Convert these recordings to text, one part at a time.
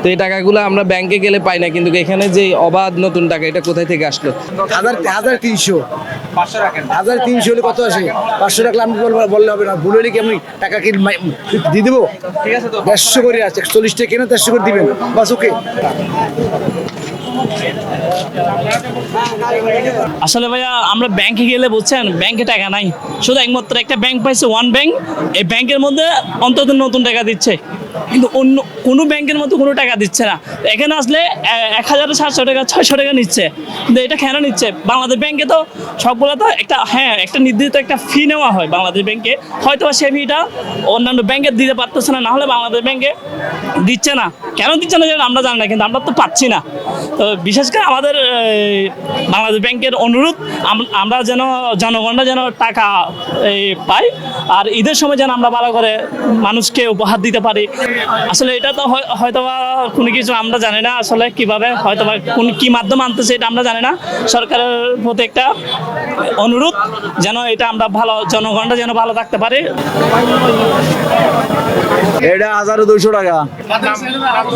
তো এই টাকাগুলো আমরা ব্যাংকে গেলে পাই না, কিন্তু এখানে যে অবাধ নতুন টাকা এটা কোথায় থেকে আসলো? 1300 1300 হলে কত আসে? 500 টাকা আমি বললে হবে না, ভুল হলে কি আমি টাকা কি দিয়ে দেবো? 150 করে আছে, 40 টাকা কেন 150 করে দিবেন, বাস ওকে। আসলে ভাইয়া আমরা ব্যাংকে গেলে বুঝছেন ব্যাংকে টাকা নাই, শুধু একমাত্র একটা ব্যাংক পাইছে, ওয়ান ব্যাংক। এই ব্যাংকের মধ্যে অন্তত নতুন টাকা দিচ্ছে, কিন্তু অন্য কোনো ব্যাংকের মতো কোনো টাকা দিচ্ছে না। এখানে আসলে 1700 টাকা 600 টাকা নিচ্ছে, কিন্তু এটা কেন নিচ্ছে? বাংলাদেশ ব্যাংকে তো সবগুলো তো একটা নির্ধারিত একটা ফি নেওয়া হয় বাংলাদেশ ব্যাংকে, হয়তো সে ফিটা অন্যান্য ব্যাংকে দিতে পারতেছে না, নাহলে বাংলাদেশ ব্যাংকে দিচ্ছে না। কেন দিচ্ছে না আমরা জানি না, কিন্তু আমরা তো পাচ্ছি না। তো বিশেষ করে আমাদের বাংলাদেশ ব্যাংকের অনুরোধ, আমরা যেন জনগণরা যেন টাকা পাই, আর ঈদের সময় যেন আমরা ভালো করে মানুষকে উপহার দিতে পারি। আসলে এটা তো হয়তোবা কোনো কিছু আমরা জানি না, আসলে কিভাবে হয়তোবা কি মাধ্যম আনতেছে এটা আমরা জানি না। সরকারের প্রতি একটা অনুরোধ যেন এটা আমরা ভালো, জনগণরা যেন ভালো থাকতে পারে। এটা 1200 টাকা,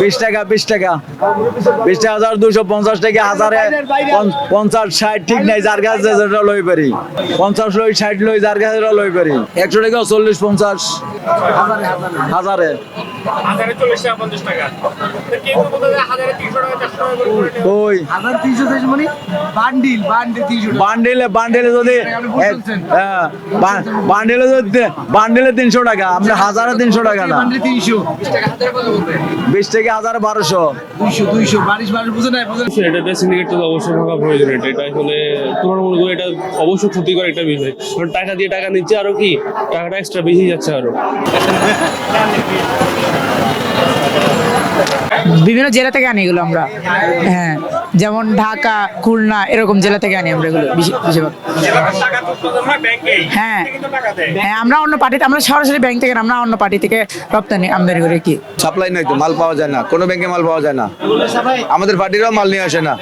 20 টাকা 20 টাকা 20 টাকা, 1250 টাকা, 1050 60 ঠিক নাই, যার কাছে যেটা লই পারি, 50 লই 60 লই, যার কাছে লই পারি। 100 টাকা 40 50 হাজারে ওই বান্ডিলে যদি বান্ডিলে 300 টাকা, আমরা 1300 টাকা না, 20 থেকে 1200 এটা সিন্ডিকেট তো অবশ্যই ভাঙা প্রয়োজন। এটা আসলে তুলনামূলক এটা অবশ্যই ক্ষতিকর একটা বিষয়, কারণ টাকা দিয়ে টাকা নিচ্ছে, আরো কি টাকাটা এক্সট্রা বেশি যাচ্ছে আরো। বিভিন্ন জেলা থেকে আনি এগুলো আমরা, হ্যাঁ, যেমন ঢাকা, খুলনা, এরকম জেলা থেকে আনি আমরা এগুলো বেশিরভাগ। হ্যাঁ হ্যাঁ, আমরা অন্য পার্টিতে, আমরা সরাসরি ব্যাংক থেকে, আমরা অন্য পার্টি থেকে রপ্তানি আমদানি করে। কি সাপ্লাই নাই তো, মাল পাওয়া যায় না, কোনো ব্যাংকে মাল পাওয়া যায় না, আমাদের পার্টিরাও মাল নিয়ে আসে না।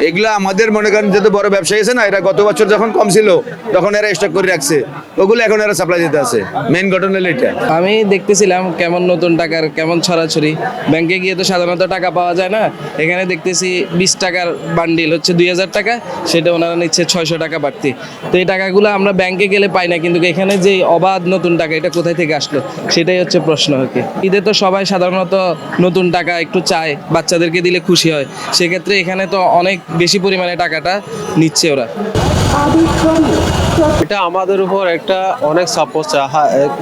এগুলো আমাদের মনে করেন যেহেতু বড় ব্যবসায়ী আছে না, এরা গত বছর যখন কম ছিল তখন এরা স্টক করে রাখছে, ওগুলো এখন এরা সাপ্লাই দিতে আছে। মেইন ঘটনা হলো এটা। আমি দেখতেছিলাম কেমন নতুন টাকার কেমন ছড়াছড়ি, ব্যাংকে গিয়ে তো সাধারণত টাকা পাওয়া যায় না, এখানে দেখতেছি 20 টাকার বান্ডিল হচ্ছে 2000 টাকা, সেটা ওনারা নিচ্ছে 600 টাকা বাড়তি। তো এই টাকাগুলো আমরা ব্যাংকে গেলে পাই না, কিন্তু এখানে যে অবাধ নতুন টাকা এটা কোথায় থেকে আসলো সেটাই হচ্ছে প্রশ্ন আর কি। ঈদে তো সবাই সাধারণত নতুন টাকা একটু চায়, বাচ্চাদেরকে দিলে খুশি হয়, সেক্ষেত্রে এখানে তো অনেক বেশি পরিমাণে টাকাটা নিচ্ছে ওরা। এটা আমাদের উপর একটা অনেক চাপ পড়ছে।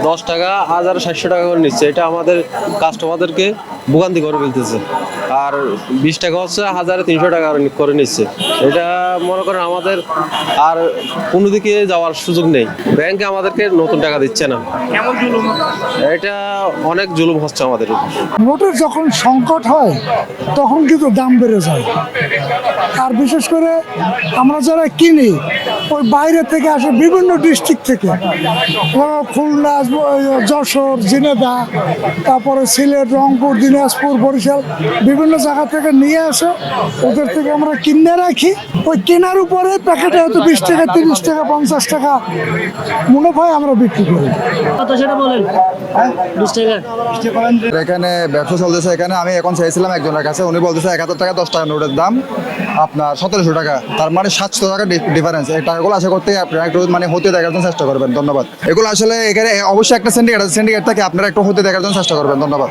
10 টাকা 1700 টাকা করে নিচ্ছে, এটা আমাদের কাস্টমারদেরকে ভোগান্তি করে ফেলতেছে। আর 20 টাকা হচ্ছে 1300 টাকা করে নিচ্ছে, এটা মনে করেন আমাদের আর কোনো দিকে যাওয়ার সুযোগ নেই। ব্যাংকে আমাদেরকে নতুন টাকা দিচ্ছে না, এটা অনেক জুলুম হচ্ছে আমাদের উপর। ভোটের যখন সংকট হয় তখন কিন্তু দাম বেড়ে যায়, আর বিশেষ করে আমরা যারা কিনি ওই বাইরে থেকে আসে, বিভিন্ন ডিস্ট্রিক্ট থেকে, খুলনা, যশোর, ঝিনাইদহ, তারপরে সিলেট, রংপুর, দিনাজপুর, বরিশাল, বিভিন্ন জায়গা থেকে নিয়ে আসে, ওদের থেকে আমরা কিনে রাখি। ওই কেনার উপরে প্যাকেটে হয়তো 20 টাকা 30 টাকা 50 টাকা মুনাফায় আমরা বিক্রি করি। এখানে ব্যবসা চলতেছে, এখানে আমি এখন চাইছিলাম একজনের কাছে, উনি বলতেছে 71 টাকা 10 টাকা নোটের দাম আপনার 1700 টাকা, তার মানে 700 টাকা ডিফারেন্স। এই টাকাগুলো আশা করতে আপনারা একটু মানে হতে দেখার জন্য চেষ্টা করবেন। ধন্যবাদ। এগুলো আসলে এখানে অবশ্যই একটা সিন্ডিকেট আছে, সিন্ডিকেট থেকে আপনারা একটু হতে দেখার জন্য চেষ্টা করবেন। ধন্যবাদ।